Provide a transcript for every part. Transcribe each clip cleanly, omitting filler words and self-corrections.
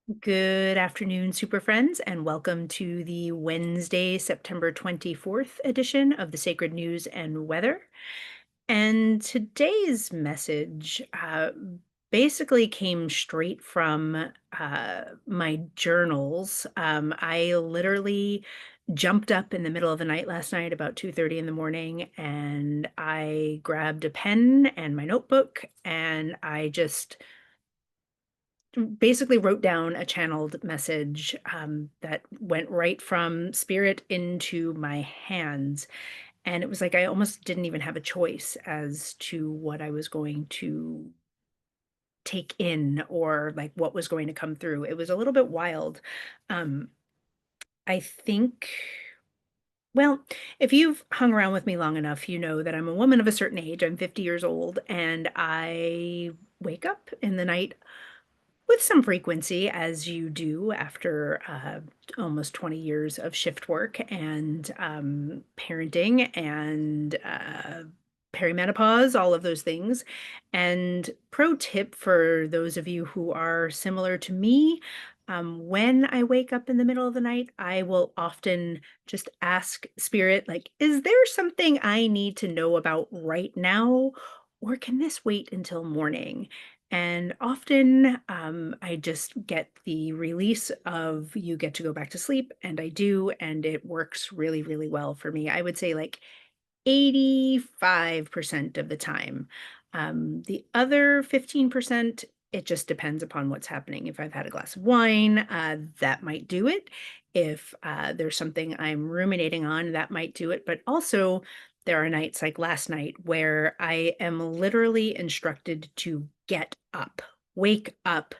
Good afternoon, Super Friends, and welcome to the Wednesday, September 24th edition of the Sacred News and Weather. And today's message basically came straight from my journals. I literally jumped up in the middle of the night last night, about 2:30 in the morning, and I grabbed a pen and my notebook, and I just basically wrote down a channeled message that went right from spirit into my hands. And it was like I almost didn't even have a choice as to what I was going to take in or like what was going to come through. It was a little bit wild. Um, I think, well, if you've hung around with me long enough, you know that I'm a woman of a certain age. I'm 50 years old, and I wake up in the night with some frequency, as you do after almost 20 years of shift work and parenting and perimenopause, all of those things. And pro tip for those of you who are similar to me, when I wake up in the middle of the night, I will often just ask spirit, like, is there something I need to know about right now? Or can this wait until morning? And often, I just get the release of you get to go back to sleep, and I do, and it works really, really well for me. I would say like 85% of the time. The other 15%, it just depends upon what's happening. If I've had a glass of wine, that might do it. If there's something I'm ruminating on, that might do it. But also, there are nights like last night where I am literally instructed to get up, wake up.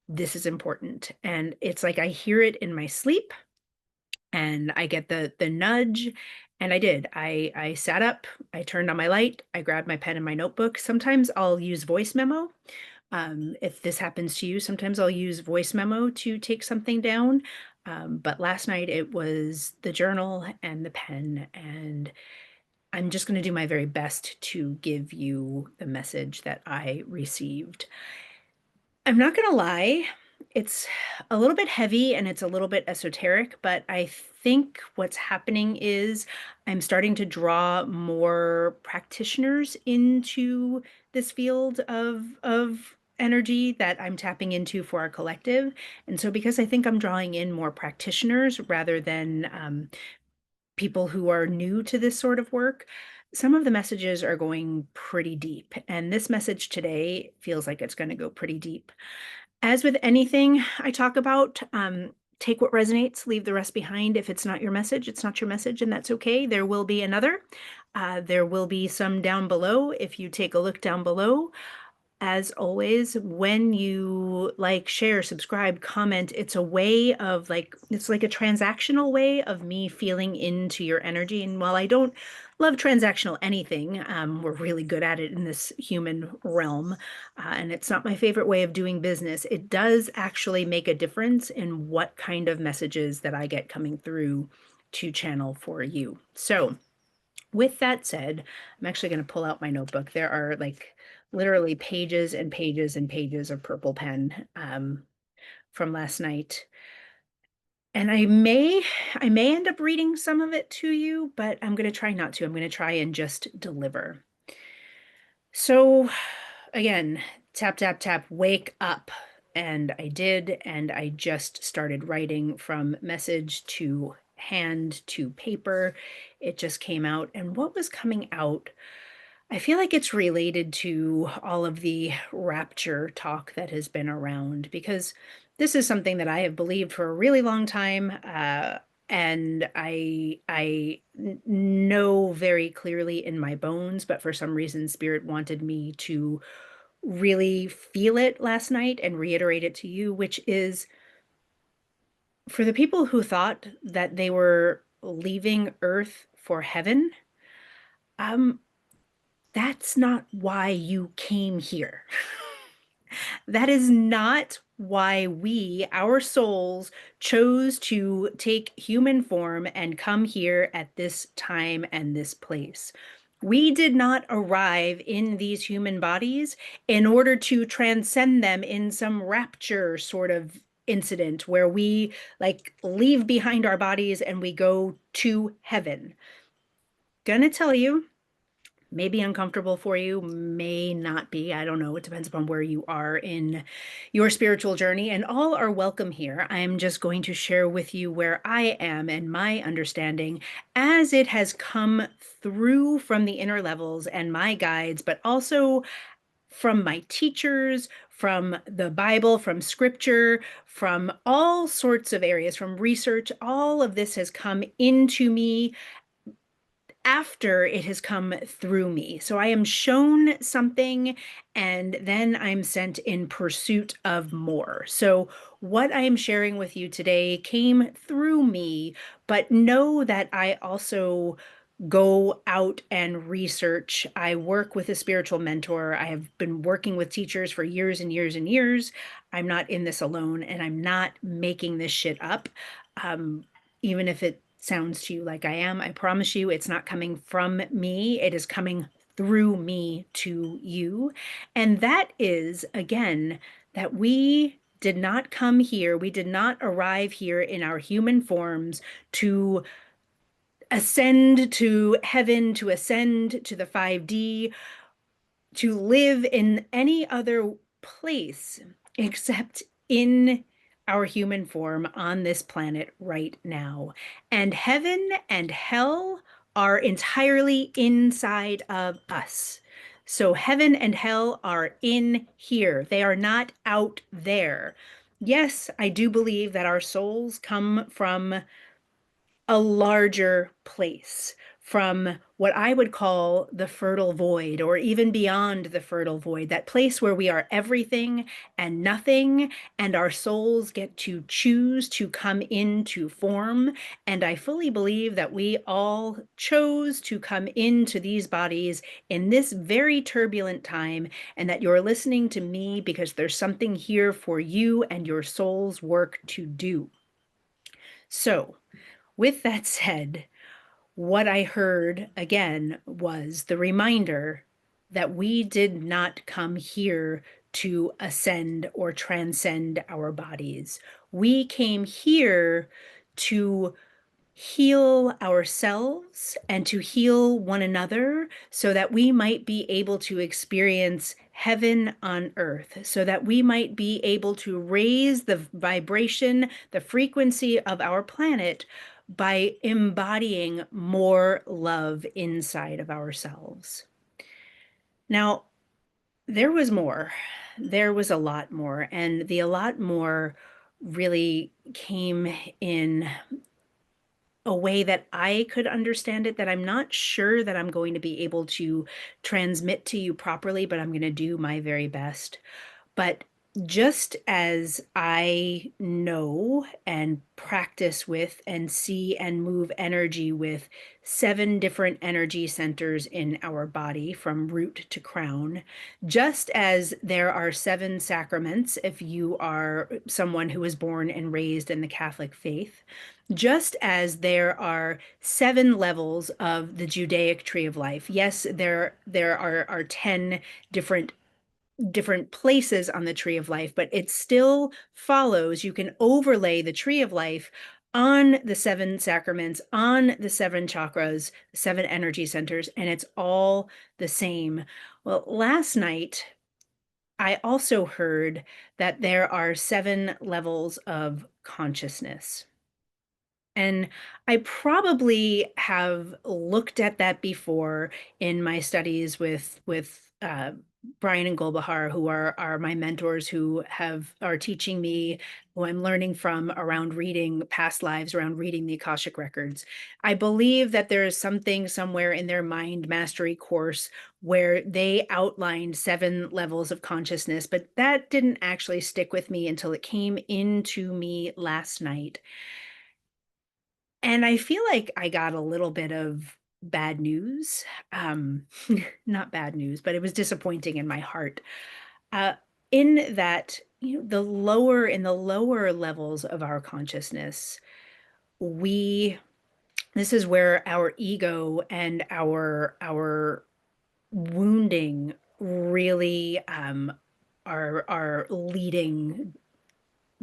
This is important. And it's like I hear it in my sleep and I get the nudge, and I did. I sat up, I turned on my light, I grabbed my pen and my notebook. Sometimes I'll use voice memo. If this happens to you, sometimes I'll use voice memo to take something down. But last night it was the journal and the pen, and I'm just going to do my very best to give you the message that I received. I'm not gonna lie, it's a little bit heavy and it's a little bit esoteric, but I think what's happening is I'm starting to draw more practitioners into this field of energy that I'm tapping into for our collective. And so because I think I'm drawing in more practitioners rather than people who are new to this sort of work, some of the messages are going pretty deep. And this message today feels like it's going to go pretty deep. As with anything I talk about, take what resonates, leave the rest behind. If it's not your message, it's not your message, and that's okay. There will be another. There will be some down below. If you take a look down below, as always, when you like, share, subscribe, comment, it's a way of like, it's like a transactional way of me feeling into your energy. And while I don't love transactional anything, we're really good at it in this human realm. And it's not my favorite way of doing business. It does actually make a difference in what kind of messages that I get coming through to channel for you. So, with that said, I'm actually going to pull out my notebook. There are like literally pages and pages and pages of purple pen from last night. And I may end up reading some of it to you, but I'm going to try not to. I'm going to try and just deliver. So again, tap, tap, tap, wake up. And I did, and I just started writing from message to hand to paper. It just came out. And what was coming out, I feel like it's related to all of the rapture talk that has been around because this is something that I have believed for a really long time. And know very clearly in my bones, but for some reason, Spirit wanted me to really feel it last night and reiterate it to you, which is for the people who thought that they were leaving Earth for heaven, um, that's not why you came here. That is not why we, our souls, chose to take human form and come here at this time and this place. We did not arrive in these human bodies in order to transcend them in some rapture sort of incident where we like leave behind our bodies and we go to heaven. Gonna tell you, may be uncomfortable for you, may not be. I don't know. It depends upon where you are in your spiritual journey, and all are welcome here. I'm just going to share with you where I am and my understanding as it has come through from the inner levels and my guides, but also from my teachers, from the Bible, from scripture, from all sorts of areas, from research. All of this has come into me after it has come through me. So I am shown something and then I'm sent in pursuit of more. So what I am sharing with you today came through me, but know that I also go out and research. I work with a spiritual mentor. I have been working with teachers for years and years and years. I'm not in this alone and I'm not making this shit up. Um, Even if it sounds to you like I am, I promise you it's not coming from me. It is coming through me to you. And that is, again, that we did not come here, we did not arrive here in our human forms to ascend to heaven, to ascend to the 5D, to live in any other place except in our human form on this planet right now. And heaven and hell are entirely inside of us. So heaven and hell are in here. They are not out there. Yes, I do believe that our souls come from a larger place, from what I would call the fertile void, or even beyond the fertile void, that place where we are everything and nothing, and our souls get to choose to come into form. And I fully believe that we all chose to come into these bodies in this very turbulent time, and that you're listening to me because there's something here for you and your soul's work to do. So, with that said, what I heard again was the reminder that we did not come here to ascend or transcend our bodies. We came here to heal ourselves and to heal one another so that we might be able to experience heaven on earth, so that we might be able to raise the vibration, the frequency of our planet by embodying more love inside of ourselves. Now, there was more. There was a lot more, and the a lot more really came in a way that I could understand it, that I'm not sure that I'm going to be able to transmit to you properly, but I'm going to do my very best. But just as I know and practice with and see and move energy with 7 different energy centers in our body from root to crown, just as there are 7 sacraments if you are someone who was born and raised in the Catholic faith, just as there are 7 levels of the Judaic tree of life. Yes, there are 10 different places on the tree of life, but it still follows. You can overlay the tree of life on the 7 sacraments, on the 7 chakras, 7 energy centers, and it's all the same. Well, last night, I also heard that there are 7 levels of consciousness. And I probably have looked at that before in my studies with Brian and Golbahar, who are my mentors, who are teaching me, who I'm learning from around reading past lives, around reading the Akashic records. I believe that there is something somewhere in their mind mastery course where they outlined 7 levels of consciousness, but that didn't actually stick with me until it came into me last night. And I feel like I got a little bit of bad news. Um, Not bad news, but it was disappointing in my heart. Uh, in that, in the lower levels of our consciousness, we this is where our ego and our wounding really are leading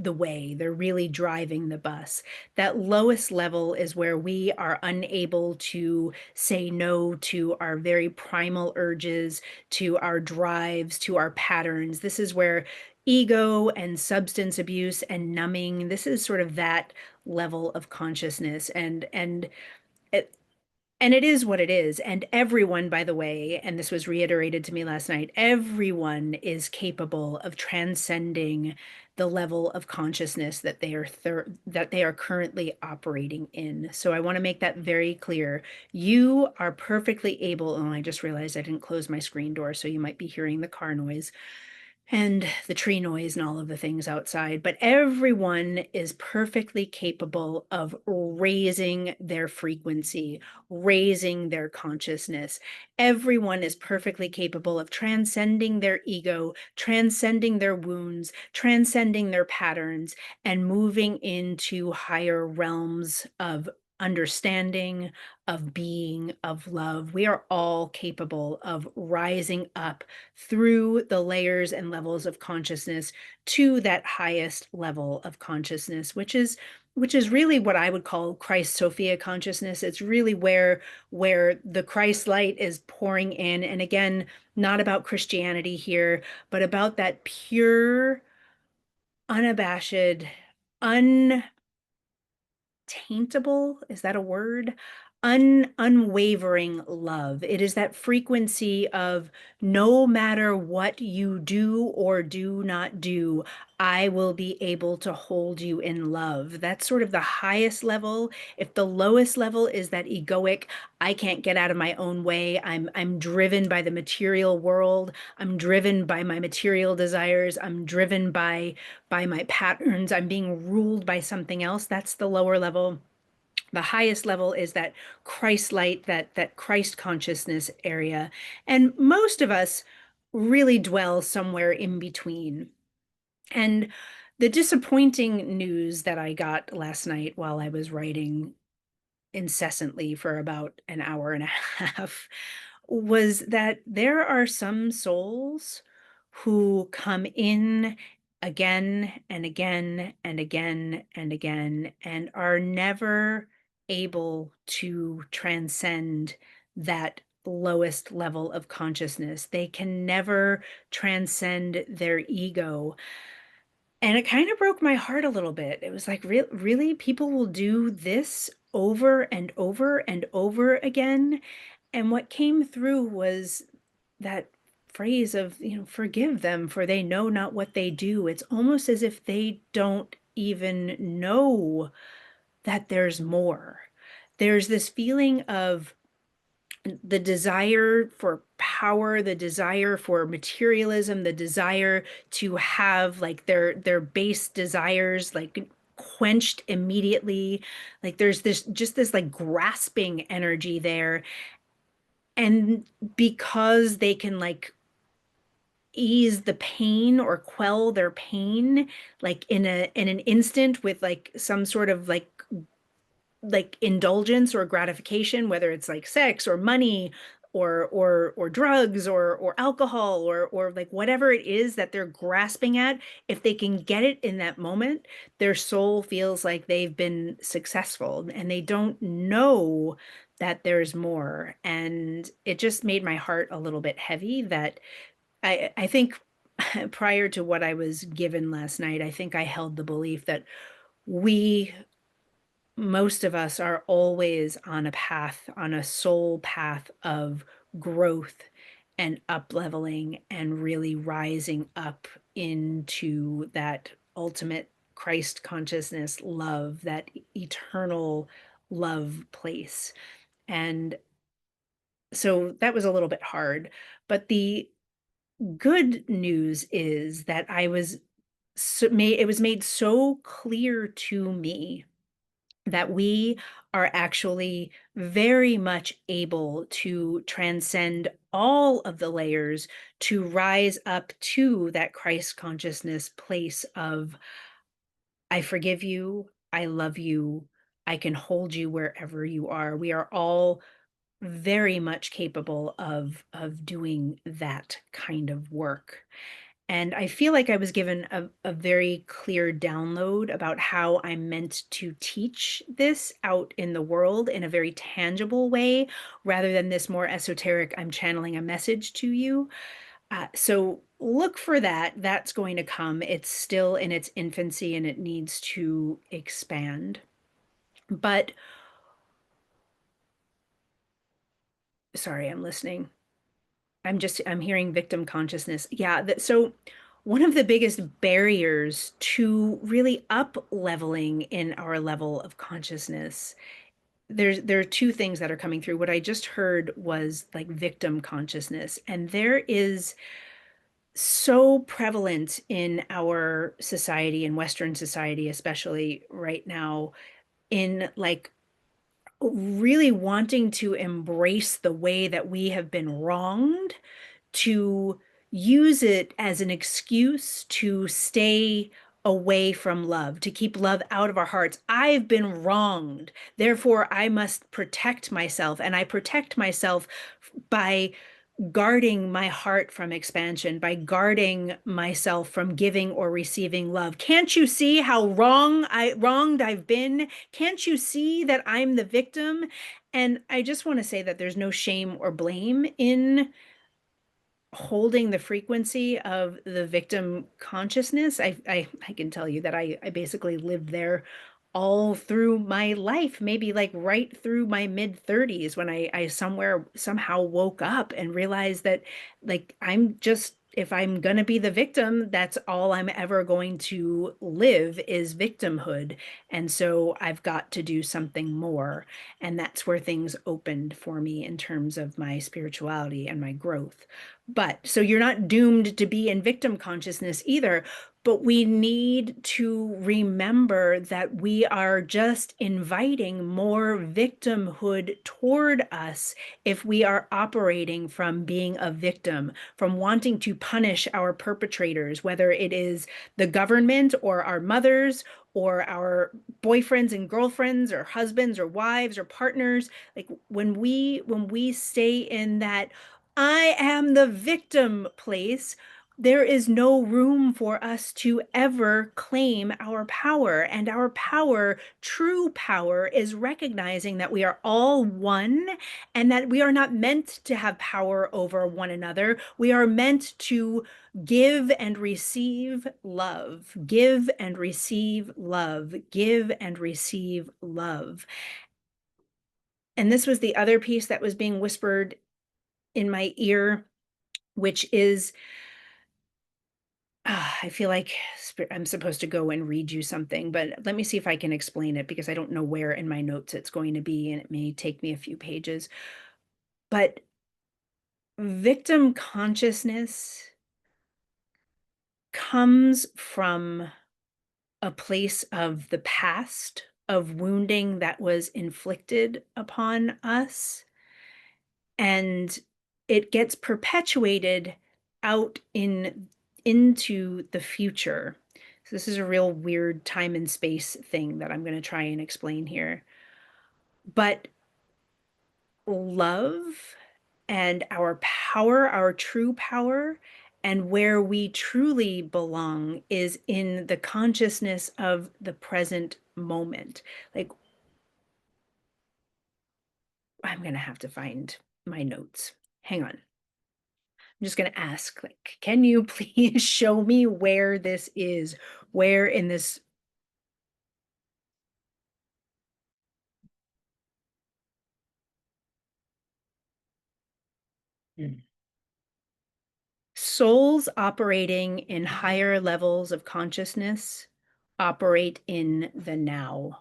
the way. They're really driving the bus. That lowest level is where we are unable to say no to our very primal urges, to our drives, to our patterns. This is where ego and substance abuse and numbing, this is sort of that level of consciousness. It, and it is what it is. And everyone, by the way, and this was reiterated to me last night, everyone is capable of transcending the level of consciousness that that they are currently operating in. So I want to make that very clear. You are perfectly able, and I just realized I didn't close my screen door, so you might be hearing the car noise and the tree noise and all of the things outside, but everyone is perfectly capable of raising their frequency, raising their consciousness. Everyone is perfectly capable of transcending their ego, transcending their wounds, transcending their patterns, and moving into higher realms of understanding, of being, of love. We are all capable of rising up through the layers and levels of consciousness to that highest level of consciousness, which is really what I would call Christ Sophia consciousness. It's really where the Christ light is pouring in. And again, not about Christianity here, but about that pure, unabashed, taintable, is that a word? Unwavering love. It is that frequency of no matter what you do or do not do, I will be able to hold you in love. That's sort of the highest level. If the lowest level is that egoic, I can't get out of my own way. I'm driven by the material world. I'm driven by my material desires. I'm driven by my patterns. I'm being ruled by something else. That's the lower level. The highest level is that Christ light, that Christ consciousness area. And most of us really dwell somewhere in between. And the disappointing news that I got last night while I was writing incessantly for about an hour and a half was that there are some souls who come in again and again and again and again and are never able to transcend that lowest level of consciousness. They can never transcend their ego. And it kind of broke my heart a little bit. It was like, really? People will do this over and over and over again? And what came through was that phrase of, forgive them, for they know not what they do. It's almost as if they don't even know that there's more. There's this feeling of the desire for power, the desire for materialism, the desire to have like their base desires like quenched immediately. Like there's this like grasping energy there. And because they can like ease the pain or quell their pain like in an instant with like some sort of like indulgence or gratification, whether it's like sex or money or drugs or alcohol or like whatever it is that they're grasping at, if they can get it in that moment, their soul feels like they've been successful and they don't know that there's more. And it just made my heart a little bit heavy that I think prior to what I was given last night, I think I held the belief that we most of us are always on a path, on a soul path of growth and up leveling and really rising up into that ultimate Christ consciousness love, that eternal love place. And so that was a little bit hard. But the good news is that it was made so clear to me that we are actually very much able to transcend all of the layers to rise up to that Christ consciousness place of, I forgive you, I love you, I can hold you wherever you are. We are all very much capable of doing that kind of work. And I feel like I was given a very clear download about how I'm meant to teach this out in the world in a very tangible way, rather than this more esoteric, I'm channeling a message to you. So look for that. That's going to come. It's still in its infancy and it needs to expand. But sorry, I'm listening. I'm hearing victim consciousness. Yeah, so one of the biggest barriers to really up leveling in our level of consciousness, there are two things that are coming through. What I just heard was like victim consciousness, and there is so prevalent in our society, in Western society, especially right now, in like really wanting to embrace the way that we have been wronged, to use it as an excuse to stay away from love, to keep love out of our hearts. I've been wronged, therefore I must protect myself, and I protect myself by guarding my heart from expansion, by guarding myself from giving or receiving love. Can't you see how wronged I've been? Can't you see that I'm the victim? And I just want to say that there's no shame or blame in holding the frequency of the victim consciousness. I can tell you that I basically lived there all through my life, maybe like right through my mid 30s, when I somehow woke up and realized that like I'm just, if I'm gonna be the victim, that's all I'm ever going to live is victimhood. And so I've got to do something more. And that's where things opened for me in terms of my spirituality and my growth. But so you're not doomed to be in victim consciousness either. But we need to remember that we are just inviting more victimhood toward us if we are operating from being a victim, from wanting to punish our perpetrators, whether it is the government or our mothers or our boyfriends and girlfriends or husbands or wives or partners. Like when we stay in that I am the victim place, there is no room for us to ever claim our power. And our power, true power, is recognizing that we are all one and that we are not meant to have power over one another. We are meant to give and receive love, give and receive love, give and receive love. And this was the other piece that was being whispered in my ear, which is I feel like I'm supposed to go and read you something, but let me see if I can explain it because I don't know where in my notes it's going to be, and it may take me a few pages. But victim consciousness comes from a place of the past, of wounding that was inflicted upon us, and it gets perpetuated out into the future. So this is a real weird time and space thing that I'm going to try and explain here. But love and our power, our true power, and where we truly belong is in the consciousness of the present moment. Like, I'm going to have to find my notes. Hang on. I'm just going to ask, like, can you please show me where this is? Where in this? Hmm. Souls operating in higher levels of consciousness operate in the now.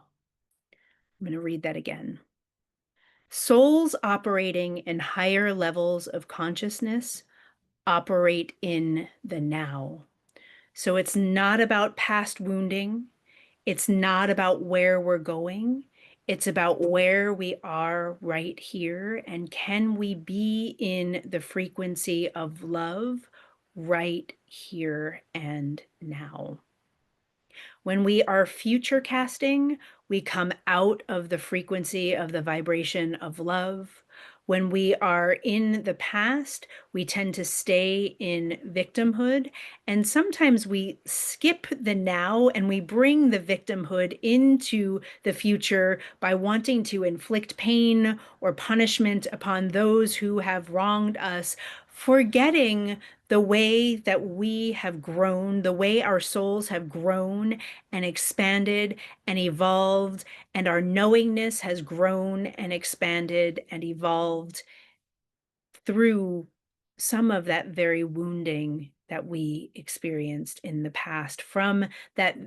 I'm going to read that again. Souls operating in higher levels of consciousness operate in the now. So it's not about past wounding. It's not about where we're going. It's about where we are right here. And can we be in the frequency of love right here and now? When we are future casting, we come out of the frequency of the vibration of love. When we are in the past, we tend to stay in victimhood, and sometimes we skip the now and we bring the victimhood into the future by wanting to inflict pain or punishment upon those who have wronged us, forgetting the way that we have grown, the way our souls have grown and expanded and evolved, and our knowingness has grown and expanded and evolved through some of that very wounding that we experienced in the past from that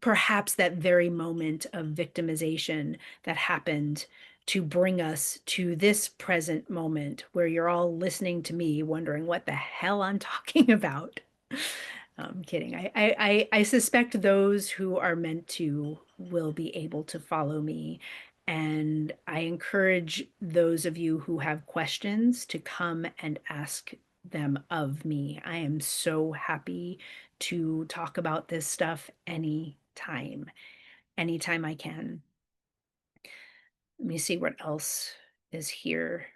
perhaps that very moment of victimization that happened to bring us to this present moment where you're all listening to me wondering what the hell I'm talking about. I'm kidding. I suspect those who are meant to will be able to follow me. And I encourage those of you who have questions to come and ask them of me. I am so happy to talk about this stuff anytime I can. Let me see what else is here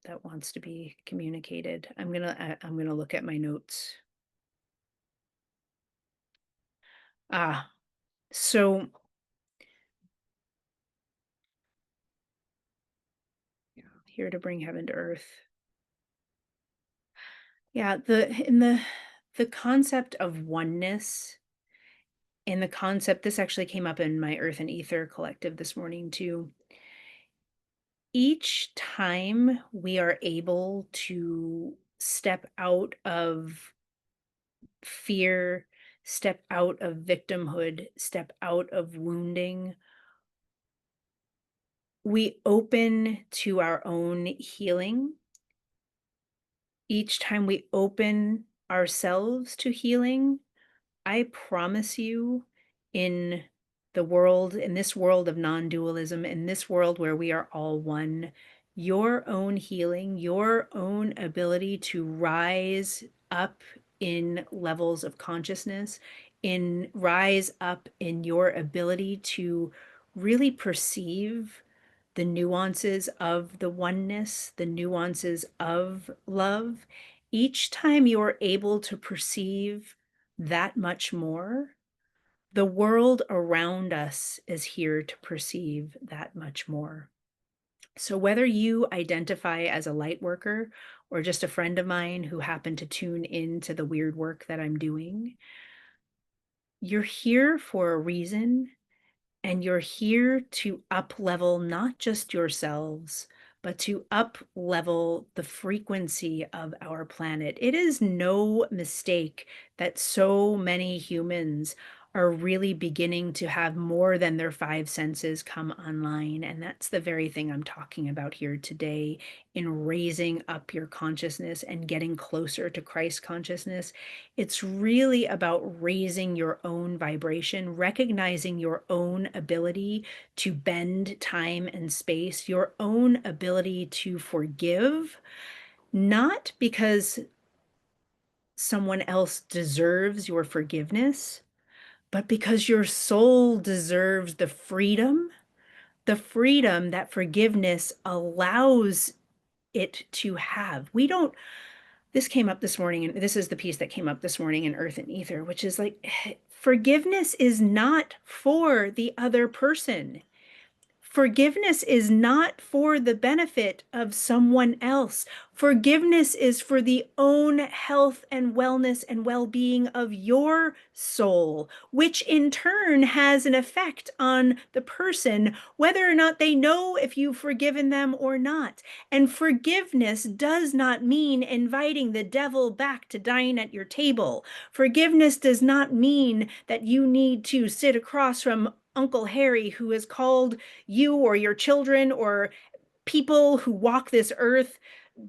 that wants to be communicated. I'm gonna look at my notes. Ah, so here to bring heaven to earth. Yeah, the concept of oneness and the concept this actually came up in my Earth and Ether collective this morning too. Each time we are able to step out of fear, step out of victimhood, step out of wounding, we open to our own healing. Each time we open ourselves to healing, I promise you, in in this world of non dualism, in this world where we are all one, your own healing, your own ability to rise up in levels of consciousness, in rise up in your ability to really perceive the nuances of the oneness, the nuances of love. Each time you're able to perceive that much more, the world around us is here to perceive that much more. So, whether you identify as a light worker or just a friend of mine who happened to tune into the weird work that I'm doing, you're here for a reason. And you're here to up level not just yourselves, but to up level the frequency of our planet. It is no mistake that so many humans are really beginning to have more than their five senses come online. And that's the very thing I'm talking about here today in raising up your consciousness and getting closer to Christ consciousness. It's really about raising your own vibration, recognizing your own ability to bend time and space, your own ability to forgive, not because someone else deserves your forgiveness, but because your soul deserves the freedom that forgiveness allows it to have. We don't this came up this morning, and this is the piece that came up this morning in Earth and Ether, which is like forgiveness is not for the other person. Forgiveness is not for the benefit of someone else. Forgiveness is for the own health and wellness and well being of your soul, which in turn has an effect on the person, whether or not they know if you've forgiven them or not. And forgiveness does not mean inviting the devil back to dine at your table. Forgiveness does not mean that you need to sit across from Uncle Harry, who has called you or your children or people who walk this earth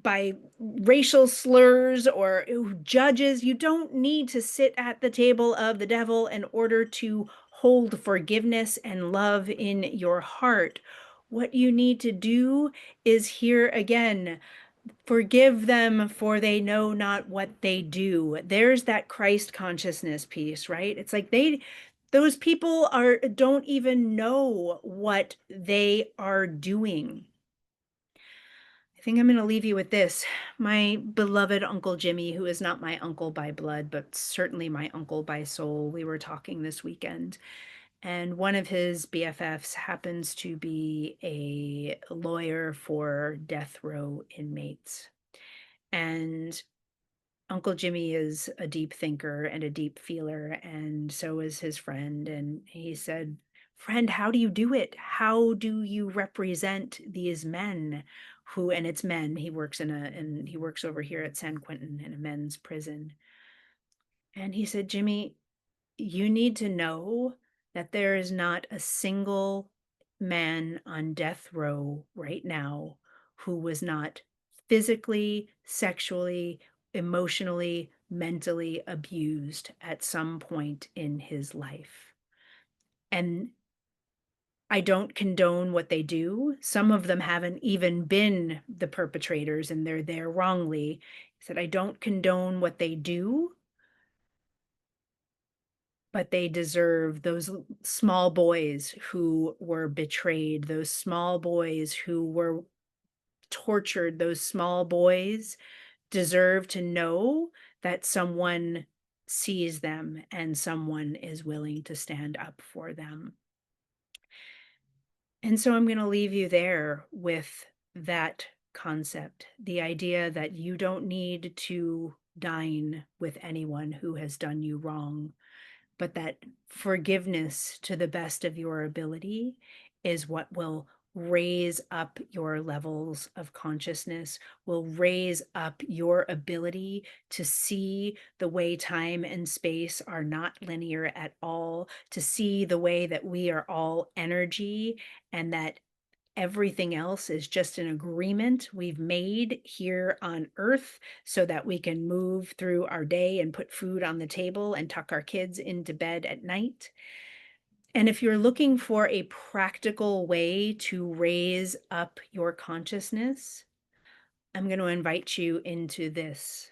by racial slurs or judges. You don't need to sit at the table of the devil in order to hold forgiveness and love in your heart. What you need to do is here again, forgive them for they know not what they do. There's that Christ consciousness piece, right? It's like those people don't even know what they are doing. think I'm going to leave you with this. My beloved Uncle Jimmy, who is not my uncle by blood, but certainly my uncle by soul, we were talking this weekend, and one of his BFFs happens to be a lawyer for death row inmates. And Uncle Jimmy is a deep thinker and a deep feeler, and so is his friend. And he said, "Friend, how do you do it? How do you represent these men who," and it's men, and he works over here at San Quentin in a men's prison. And he said, "Jimmy, you need to know that there is not a single man on death row right now who was not physically, sexually, emotionally, mentally abused at some point in his life. And I don't condone what they do. Some of them haven't even been the perpetrators and they're there wrongly." He said, "I don't condone what they do, but they deserve those small boys who were betrayed, those small boys who were tortured, those small boys deserve to know that someone sees them and someone is willing to stand up for them." And so I'm going to leave you there with that concept, the idea that you don't need to dine with anyone who has done you wrong, but that forgiveness to the best of your ability is what will raise up your levels of consciousness, will raise up your ability to see the way time and space are not linear at all, to see the way that we are all energy and that everything else is just an agreement we've made here on earth so that we can move through our day and put food on the table and tuck our kids into bed at night. And if you're looking for a practical way to raise up your consciousness, I'm going to invite you into this.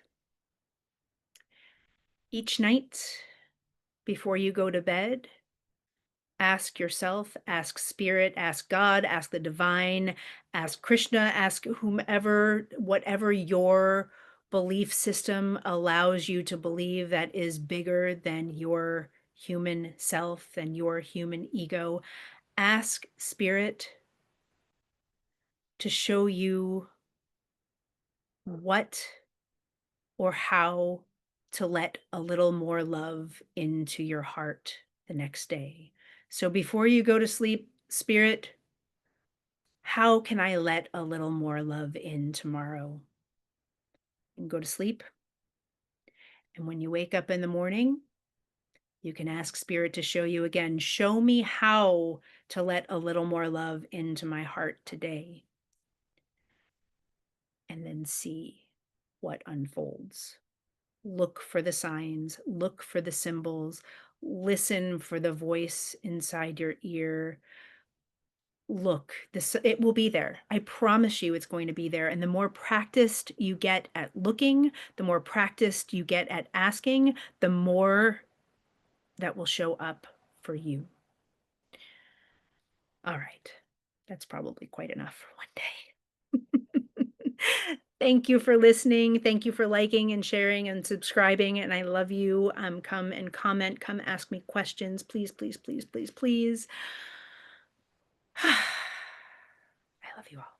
Each night before you go to bed, ask yourself, ask spirit, ask God, ask the divine, ask Krishna, ask whomever, whatever your belief system allows you to believe that is bigger than your human self, than your human ego. Ask spirit to show you what or how to let a little more love into your heart the next day. So before you go to sleep, spirit, how can I let a little more love in tomorrow? And go to sleep. And when you wake up in the morning, you can ask spirit to show you again, show me how to let a little more love into my heart today. And then see what unfolds. Look for the signs, look for the symbols, listen for the voice inside your ear. Look, this, it will be there. I promise you it's going to be there. And the more practiced you get at looking, the more practiced you get at asking, the more that will show up for you. All right. That's probably quite enough for one day. Thank you for listening. Thank you for liking and sharing and subscribing. And I love you. Come and comment. Come ask me questions. Please, please, please, please, please. I love you all.